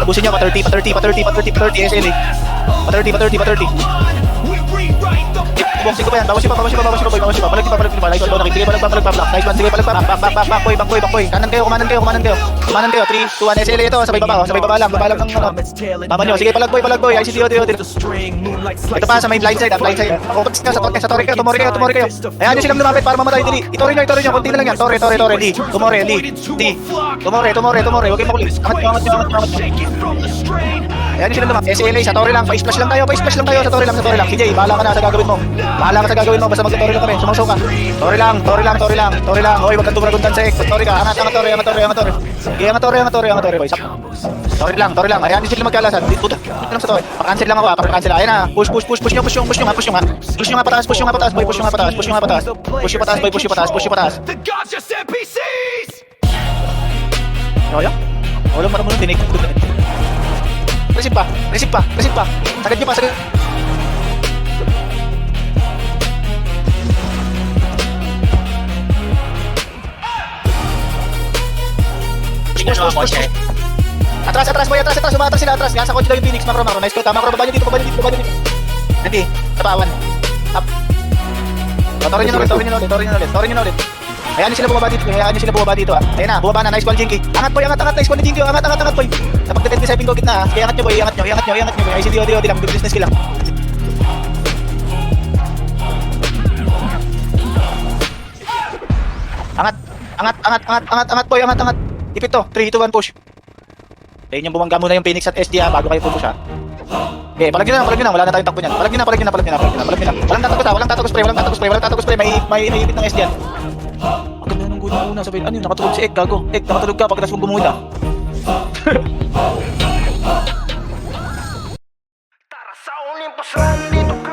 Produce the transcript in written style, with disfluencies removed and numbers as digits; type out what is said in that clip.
Pusin nyo, pa 30, pa 30, pa 30, pa 30, pa 30, SLA. Pa 30, pa 30, pa 30. Boxing ko pa yan, bawasin pa, boy, bawasin pa. Palag pa. Nice one, nakik. Sige, palag pa. Nice one, sige, palag pa. Back, boy. Kanan kayo. 3, 2, 1, SLA ito, sabay baba lang ng ano. Tama nyo, sige, palag boy. IC Dio. Ito pa sa may blind side. Ako, sa Torre kayo, tumori kayo. Ayan nyo silang lumapit para mamatay din. Itore nyo, konti na lang yan. Torre, Lee. Tumore. Huwag kayong makulit. Angat nyo. Ayan nyo silang lumapit. SLA, sa Torre lang. Pa-splash lang tayo sa Torre lang. CJ, bahala ka na sa gagawin mo. Basta mag-Torre lang kami. Sumaw ka. Torre lang. Hoy, wag kang dumaragundan sa X. Torre ka. Angat Torre. Sige, angat Torre, boy. Torre lang. Ayan nyo silang magkalasan. Puta. Ito lang sa Torre. Pa-cancel lang ako. Pa-cancel. Ayan na. Push nyo nga. Push nyo nga pataas, boy. Push nyo pataas. The gods just NPCs! Kaya? Walang marunong tinig. Receive pa. Sagad nyo pa. Push. Atras, boy. Umatras sila. Nasa kotse daw yung Phoenix. Macro. Nice ko. Macro. Baba nyo dito. Hindi. Tapawan. Up. Torin nyo na ulit. Hayaan nyo sila bumaba dito. Ayan na, bumaba na. Nice one, Jinky. Angat, boy. Nice one ni Jinky. Angat, boy. Napag-defend sa ko gitna. Kaya angat nyo, boy. IC Dio. Lang. Business kill lang. Angat, boy. Ipit to. 3, 2, 1, push. Ayun yung bumangga muna yung Phoenix at SD bago kayo pupush ha. Okay, palag nyo na. Wala na tayong takbo niyan. Palag nyo na. Walang tatagos spray. May ipit ng SD yan. Ang ganda ng guna una. Sabihin, ano yun? Nakatulog si Ek, gago. Ek, nakatulog ka pagkatapos mong gumuhit ah. Tara sa uling pasan dito